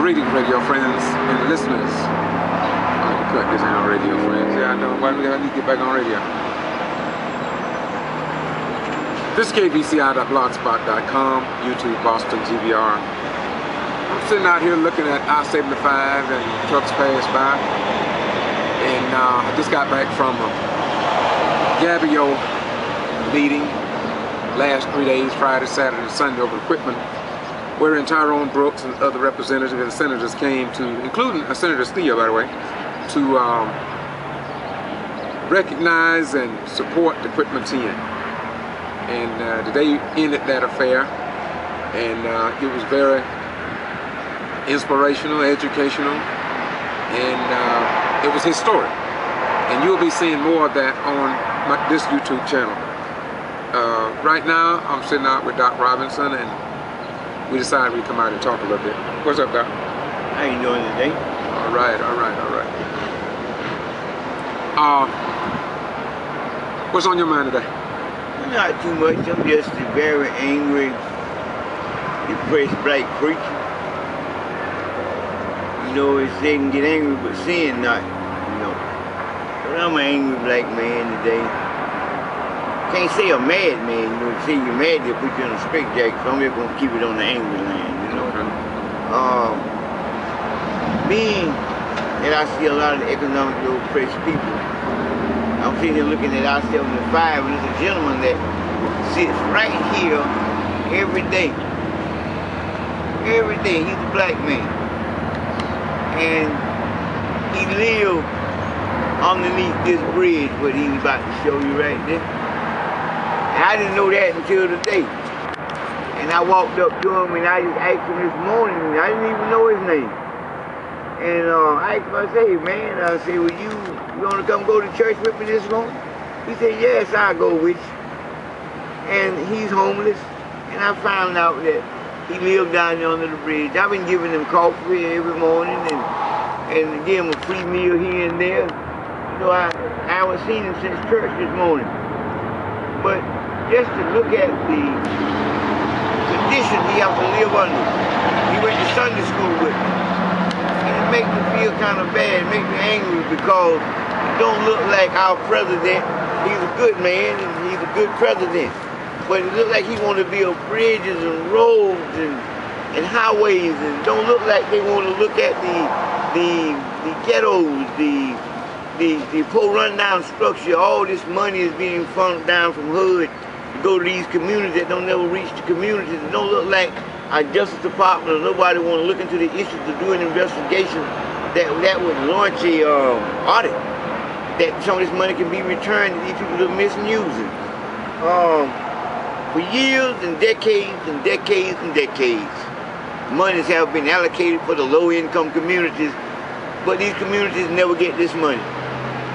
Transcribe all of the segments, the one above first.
Greetings, radio friends and listeners. Oh, cut this on radio friends. Yeah, I know. Why do I need to get back on radio? This is kbci.blogspot.com, YouTube, Boston, G.B.R. I'm sitting out here looking at I-75 and trucks pass by. And I just got back from a G.B.R meeting last 3 days, Friday, Saturday, and Sunday, over equipment, wherein Tyrone Brooks and other representatives and senators came to, including Senator Steele, by the way, to recognize and support the equipment team. And today ended that affair, and it was very inspirational, educational, and it was historic. And you'll be seeing more of that on this YouTube channel. Right now, I'm sitting out with Doc Robinson, and we decided we'd come out and talk a little bit. What's up, Doc? How you doing today? All right. What's on your mind today? Not too much. I'm just a very angry, depressed black preacher. You know, it's they can get angry, but sin not. You know. But I'm an angry black man today. Can't say a mad man, you know, if you say you're mad, they'll put you in a straitjacket, so I'm just going to keep it on the angry line, you know. Being that I see a lot of the economically oppressed people, I'm sitting here looking at I-75, and there's a gentleman that sits right here every day. Every day, he's a black man. And he lives underneath this bridge, what he's about to show you right there. And I didn't know that until today. And I walked up to him and I just asked him this morning, and I didn't even know his name. And I asked him, I said, hey man, I said, well, you gonna come go to church with me this morning? He said, yes, I'll go with you. And he's homeless. And I found out that he lived down there under the bridge. I've been giving him coffee every morning and give him a free meal here and there. You know, I haven't seen him since church this morning. But just to look at the condition he has to live under. He went to Sunday school with me. And it makes me feel kind of bad, it makes me angry because he don't look like our president. He's a good man and he's a good president. But it looks like he want to build bridges and roads and highways, and don't look like they want to look at the ghettos, the poor rundown structure. All this money is being funneled down from HUD to go to these communities that don't never reach the communities. It don't look like our Justice Department or nobody want to look into the issues to do an investigation that would launch a audit, that some of this money can be returned that these people are misusing. For years and decades and decades and decades, monies have been allocated for the low-income communities, but these communities never get this money.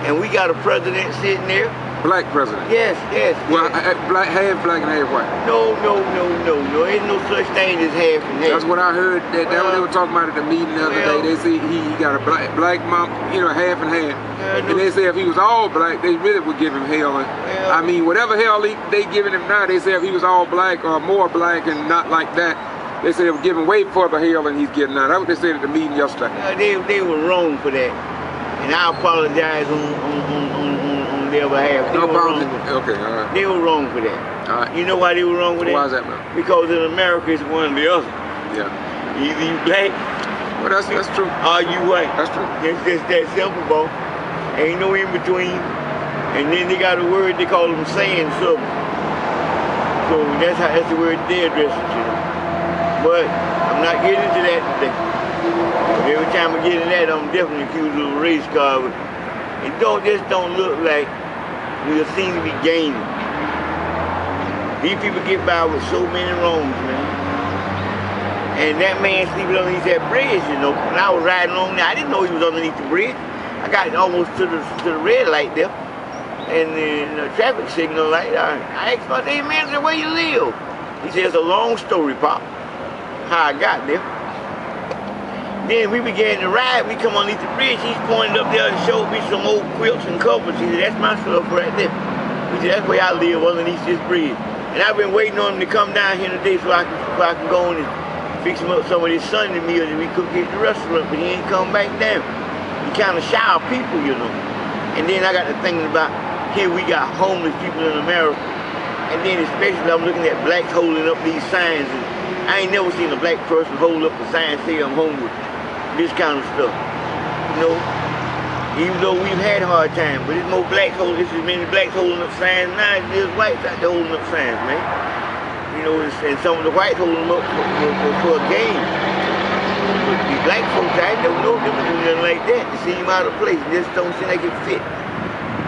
And we got a president sitting there. Black president? Yes. Well, black, half black and half white? No. Ain't no such thing as half and half. That's what I heard. That what they were talking about at the meeting the other day. They say he got a black mom, you know, half and half. And they say if he was all black, they really would give him hell. I mean, whatever hell they giving him now, they say if he was all black or more black and not like that, they say they would give him way further hell than he's getting now. That's what they said at the meeting yesterday. They were wrong for that. And I apologize on their behalf. No problem. Okay, all right. They were wrong for that. All right. You know why they were wrong for that? Why is that, man? Because in America it's one or the other. Yeah. Either you black, well, that's true. Or you white. That's true. It's just that simple, bro. Ain't no in between. And then they got a word they call them saying something. So that's the word they address it to. But I'm not getting into that today. But every time I get in that, I'm definitely accused of a race car. But it just don't look like we seem to be gaining. These people get by with so many wrongs, man. And that man sleeping underneath that bridge, you know. When I was riding along there, I didn't know he was underneath the bridge. I got almost to the red light there, and the traffic signal light. I asked him, hey man, where you live? He said, it's a long story, Pop, how I got there. Then we began to ride. We come underneath the bridge. He's pointed up there and showed me some old quilts and covers. He said, that's my stuff right there. He said, that's where I live, underneath this bridge. And I've been waiting on him to come down here today so I can go on and fix him up some of this Sunday meal that we cook at the restaurant, but he ain't come back down. He kind of shy of people, you know. And then I got to thinking about, here we got homeless people in America, and then especially I'm looking at blacks holding up these signs, and I ain't never seen a black person hold up a sign say I'm homeless, this kind of stuff, you know. Even though we've had hard times, but there's more blacks holding, there's as many blacks holding up signs now as there's whites out there holding up signs, man. You know, and some of the whites holding them up for a game. But the black folks, I ain't never know them to do nothing like that. It seem out of place. It just don't seem like it fit.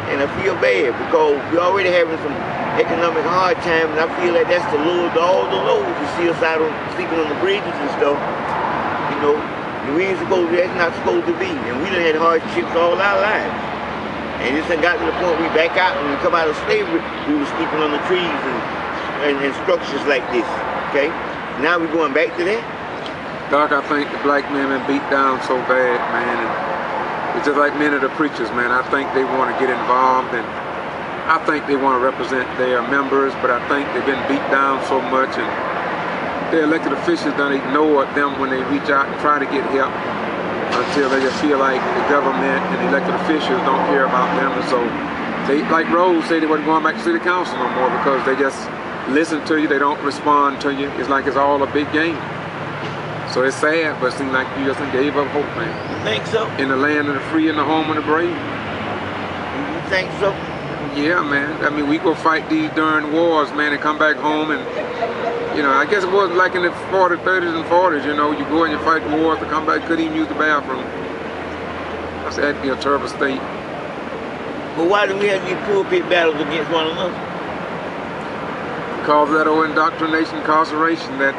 And I feel bad because we're already having some economic hard times, and I feel like that's the lowest of all the lows. You see us out on, sleeping on the bridges and stuff, you know. We ain't supposed to, that's not supposed to be. And we done had hardships all our lives. And this done got to the point we back out, when we come out of slavery, we were sleeping on the trees and structures like this, okay? Now we're going back to that? Doc, I think the black men been beat down so bad, man. And it's just like many of the preachers, man. I think they want to get involved, and I think they want to represent their members, but I think they've been beat down so much, and the elected officials don't ignore them when they reach out and try to get help until they just feel like the government and the elected officials don't care about them. And so they, like Rose said, they wasn't going back to city council no more because they just listen to you, they don't respond to you. It's like it's all a big game. So it's sad, but it seems like you just gave up hope, man. You think so? In the land of the free and the home of the brave. You think so? Yeah, man. I mean, we go fight these darn wars, man, and come back home, and you know, I guess it was like in the 30s and 40s, you know, you go and you fight wars to come back, couldn't even use the bathroom. I said, that'd be a terrible state. But why do we have these pulpit battles against one another? Because of that old indoctrination, incarceration that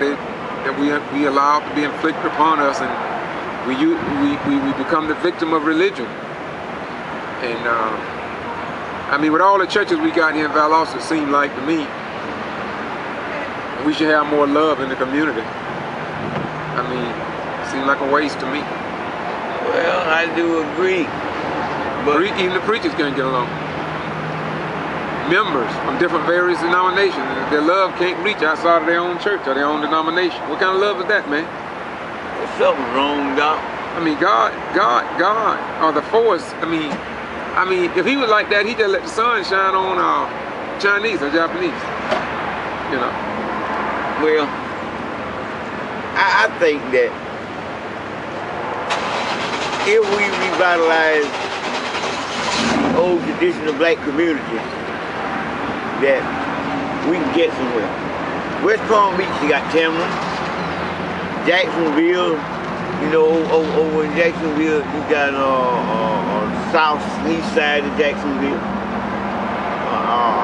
we allow to be inflicted upon us, and we become the victim of religion. And I mean, with all the churches we got here in Valdosta, it seemed like to me, we should have more love in the community. I mean, it seems like a waste to me. Well, I do agree. But even the preachers can't get along. Members from different various denominations, their love can't reach outside of their own church or their own denomination. What kind of love is that, man? There's something wrong, Doc. I mean, God, or the force. I mean, if he was like that, he just let the sun shine on Chinese or Japanese. You know. Well, I think that if we revitalize the old traditional black community, that we can get somewhere. West Palm Beach, you got Tamla, Jacksonville, you know, over in Jacksonville, you got south, east side of Jacksonville.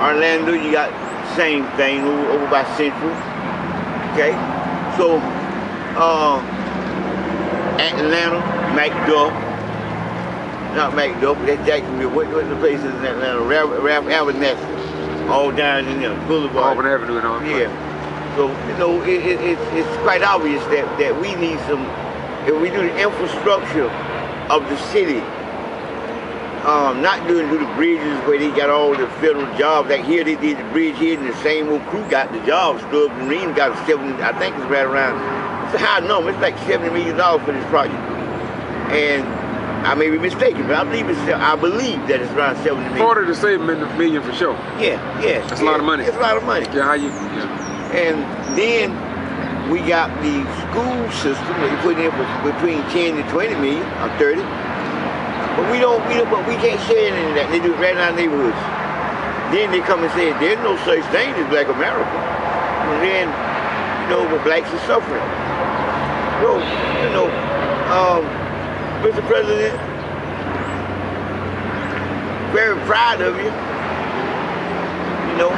Orlando, you got the same thing over by Central. Okay, so Atlanta, MacDuff, not MacDuff, but that's Jacksonville. What the places in Atlanta? Ralph Abernathy, all down in there, Boulevard. Auburn Avenue and all. Yeah. So you know, it's quite obvious that we need some. If we do the infrastructure of the city, not do the bridges where they got all the federal jobs. Like here, they did the bridge here, and the same old crew got the job. Stubbs and Ream got I think it's right around, it's a high number, it's like $70 million for this project. And I may be mistaken, but I believe that it's around 70 million. 40 to 7 million for sure. Yeah. That's a lot of money. It's a lot of money. Yeah, how you? Yeah. And then we got the school system that you put in for between 10 to 20 million or 30. But we can't share any of that. They do it right in our neighborhoods. Then they come and say, there's no such thing as Black America. And then, you know, the blacks are suffering. So, you know, Mr. President, very proud of you, you know,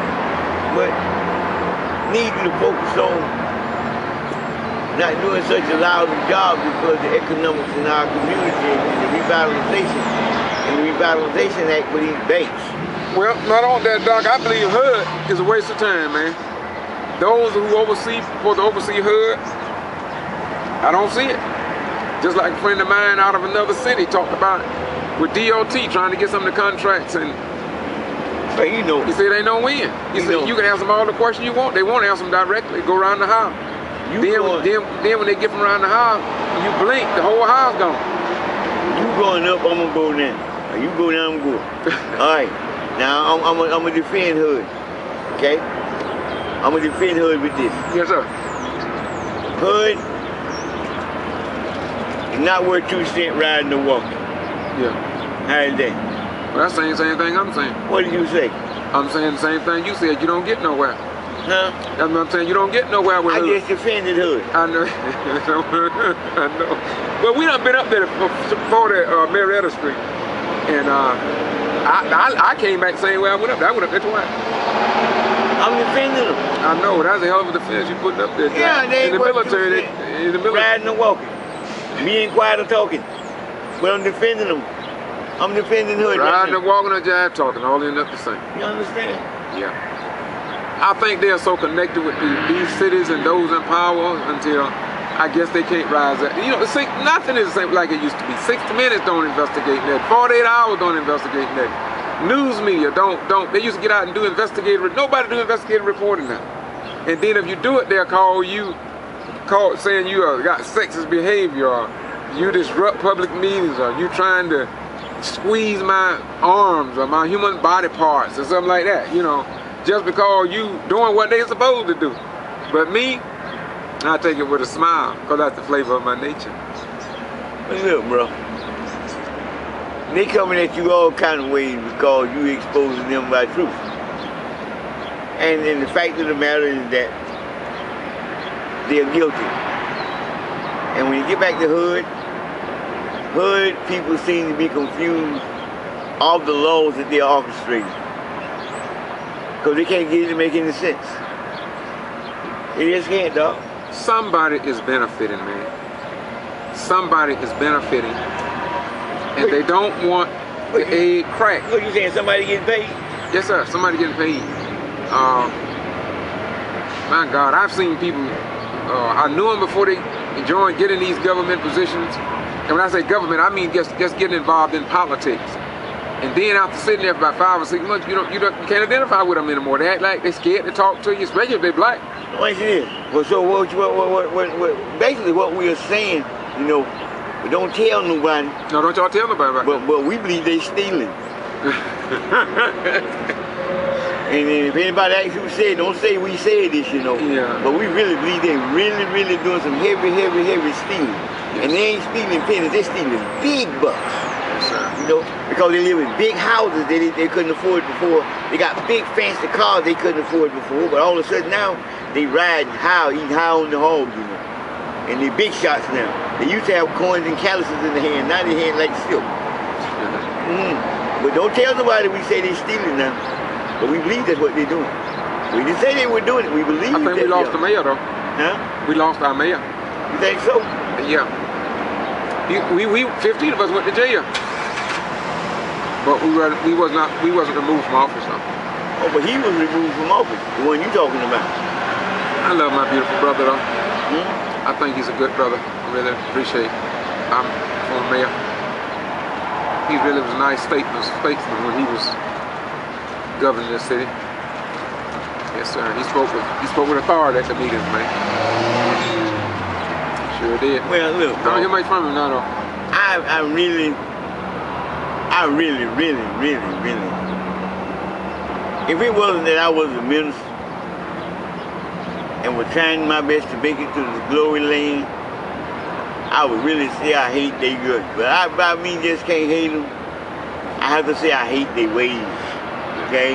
but need you to focus on not doing such a lousy job because the economics in our community and the revitalization act for these banks. Well, not on that, Doc. I believe HUD is a waste of time, man. Those who supposed to oversee HUD, I don't see it. Just like a friend of mine out of another city talked about it with DOT trying to get some of the contracts, and but you know, he said they don't win. He said you can ask them all the questions you want. They won't answer them directly. Go around the house. Then when they get from around the house, you blink, the whole house gone. You going up, I'm gonna go down. You go down, I'm going. All right. Now I'm gonna defend Hood. Okay. I'm gonna defend Hood with this. Yes, sir. Hood is not worth 2 cents riding or walking. Yeah. How is that? Well, that's the same thing I'm saying. What did you say? I'm saying the same thing you said. You don't get nowhere. Huh? That's what I'm saying. You don't get nowhere with I Hood. just defended Hood. I know. I know. Well, we done been up there before the Marietta Street, and I came back the same way I went up there. I went up there twice. I'm defending them. I know. That's a hell of a defense you putting up there. Yeah, they in the military. In the military. Riding and walking. Me ain't quiet or talking. But I'm defending them. I'm defending Hood. Riding and walking or jive talking, all end up the same. You understand? Yeah. I think they're so connected with these cities and those in power until I guess they can't rise up. You know, nothing is the same like it used to be. 60 Minutes don't investigate that. 48 Hours don't investigate that. News media don't. They used to get out and do investigative. Nobody do investigative reporting now. And then if you do it, they'll call saying you got sexist behavior, or you disrupt public meetings, or you trying to squeeze my arms or my human body parts or something like that. You know, just because you doing what they supposed to do. But me, I take it with a smile, because that's the flavor of my nature. But look, bro. They coming at you all kind of ways because you exposing them by truth. And the fact of the matter is that they're guilty. And when you get back to Hood people seem to be confused of the laws that they're orchestrating. Because they can't get it to make any sense. They just can't, dog. Somebody is benefiting, man. Somebody is benefiting. And they don't want the aid cracked. What you saying, somebody getting paid? Yes, sir, somebody getting paid. My God, I've seen people, I knew them before they joined getting these government positions. And when I say government, I mean just getting involved in politics. And then after sitting there for about 5 or 6 months, you can't identify with them anymore. They act like they're scared to talk to you, especially if they're black. What it is? Well, so basically what we are saying, you know, we don't tell nobody. No, don't y'all tell nobody about that. But we believe they stealing. And if anybody asks who said, don't say we said this, you know. Yeah. But we really believe they're really doing some heavy stealing. Yes. And they ain't stealing pennies, they're stealing big bucks. Yes, sir. You know, because they live in big houses they couldn't afford before. They got big fancy cars they couldn't afford before. But all of a sudden now, they riding high, eating high on the hog, you know. And they big shots now. They used to have coins and calluses in the hand, now they hand like silk. But don't tell nobody we say they stealing now. But we believe that's what they're doing. We didn't say they were doing it, we believe I think we lost the mayor though. Huh? We lost our mayor. You think so? Yeah. We 15 of us went to jail. But we wasn't removed from office though. Oh, but he was removed from office, the one you talking about. I love my beautiful brother though. I think he's a good brother. I really appreciate former mayor. He really was a nice statesman when he was governing this city. Yes, sir. He spoke with authority at the meetings, man. Sure did. Well, look, I don't hear much from him now, though. I really. If it wasn't that I was a minister and was trying my best to make it to the glory lane, I would really say I hate they good. But I just can't hate them. I have to say I hate their ways. Okay?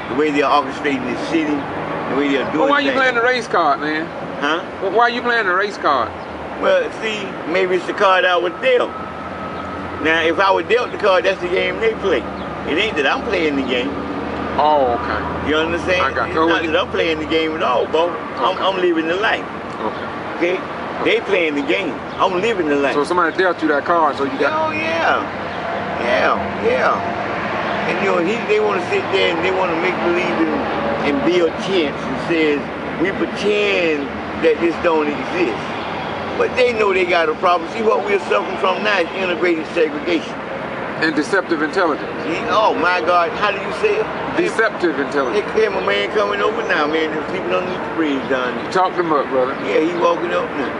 The way they're orchestrating the city, the way they're doing Well, why things. you playing the race card, man? Huh? Well, why you playing the race card? Well, see, maybe it's the card I was dealt. Now, if I was dealt the card, that's the game they play. It ain't that I'm playing the game. Oh, okay. You understand? I got it's not that I'm playing the game at all, Bo. Okay. I'm living the life. Okay? They playing the game. I'm living the life. So somebody dealt you that card, so you got... Oh, yeah. And you know, they want to sit there and they want to make believe and build tents and says, we pretend that this don't exist. But they know they got a problem. See, what we're suffering from now is integrated segregation. And deceptive intelligence. Oh my God, how do you say it? Deceptive Hey, intelligence. hey, my man coming over now, man. The people don't need the bridge down there. Talk them up, brother. Yeah, he walking up now.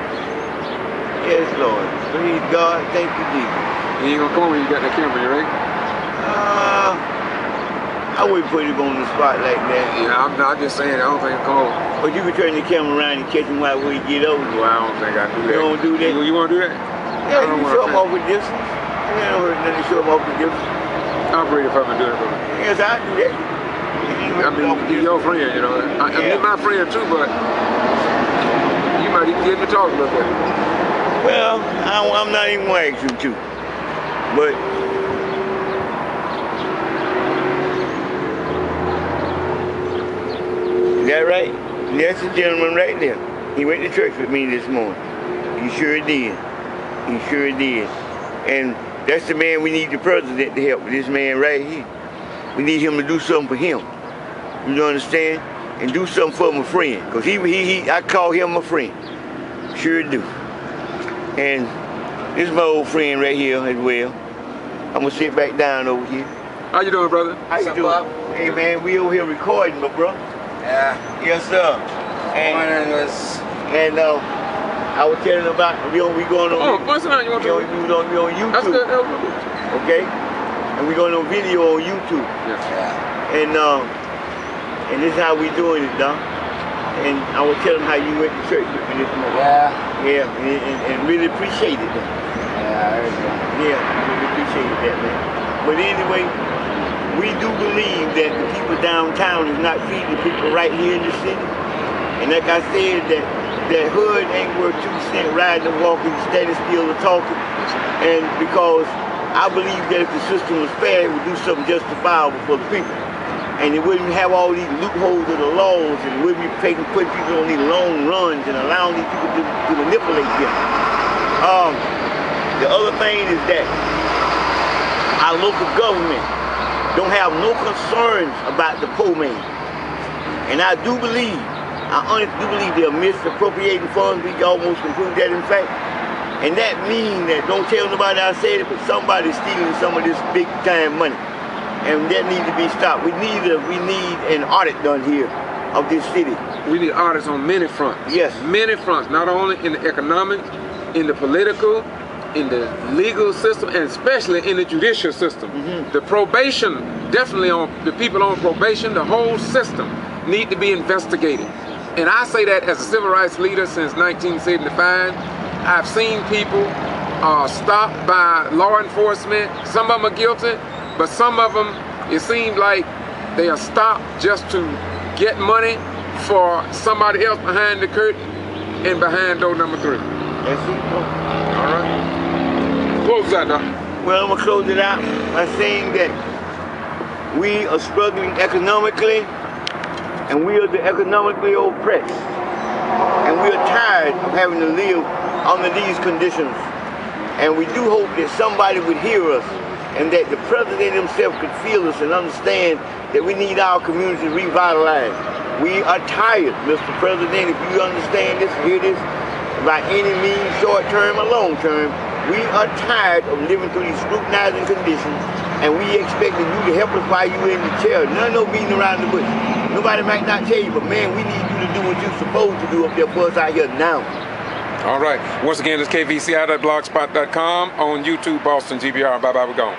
Yes, Lord. Praise God. Thank you, Jesus. He ain't gonna come when you got that camera, you right? I wouldn't put him on the spot like that. Yeah, I'm just saying, I don't think he'll come over. But you can turn the camera around and catch him right when he get over. Well, I don't think I do that. You don't do that? You wanna do that? Yeah, you can show him off with this. You don't hurt nothing to show him off with this. I'm ready for him to do it, brother. Yes, I do that. I mean, he's your friend, you know. He's my friend too, but you might even get me talking a little bit. Well, I'm not even going to ask him to. But is that right? That's the gentleman right there. He went to church with me this morning. He sure did. He sure did. And that's the man we need the president to help with, this man right here. We need him to do something for him. You understand? And do something for my friend. Because I call him my friend. Sure do. And this is my old friend right here as well. I'm going to sit back down over here. How you doing, brother? How you doing? Hey, man, we over here recording, my bro. Yeah. Yes, sir. And I was telling about we going on. Oh, what's that? You want to? We on YouTube. That's good. Okay. And we going on video on YouTube. Yeah. And this is how we doing it, Don. And I was telling how you went to church with me this morning. Yeah. Yeah, and really appreciated that. Yeah, I heard that. Yeah, really appreciated that, man. But anyway, we do believe that the people downtown is not feeding the people right here in the city. And like I said, that hood ain't worth 2 cents riding and walking, standing still or talking. And because I believe that if the system was fair, it would do something justifiable for the people. And it wouldn't have all these loopholes of the laws, and it wouldn't be putting people on these long runs and allowing these people to manipulate them. The other thing is that our local government don't have no concerns about the poor man. And I honestly do believe they're misappropriating funds. We almost conclude that in fact. And that means that, don't tell nobody I said it, but somebody's stealing some of this big time money. And that needs to be stopped. We need an audit done here of this city. We need audits on many fronts. Yes. Many fronts, not only in the economic, in the political, in the legal system, and especially in the judicial system. Mm-hmm. The probation, definitely on the people on probation, the whole system need to be investigated. And I say that as a civil rights leader since 1975. I've seen people stopped by law enforcement. Some of them are guilty, but some of them, it seems like they are stopped just to get money for somebody else behind the curtain and behind door number 3. That's it. All right. Close that, Doc. Well, I'm going to close it out by saying that we are struggling economically, and we are the economically oppressed. And we are tired of having to live under these conditions. And we do hope that somebody would hear us, and that the president himself could feel us and understand that we need our community revitalized. We are tired, Mr. President, if you understand this, hear this, by any means, short term or long term, we are tired of living through these scrutinizing conditions, and we expecting you to help us while you're in the chair. None no beating around the bush. Nobody might not tell you, but man, we need you to do what you're supposed to do up there for us out here now. All right. Once again, it's kvci.blogspot.com, on YouTube, Boston, G.B.R. Bye-bye, we're gone.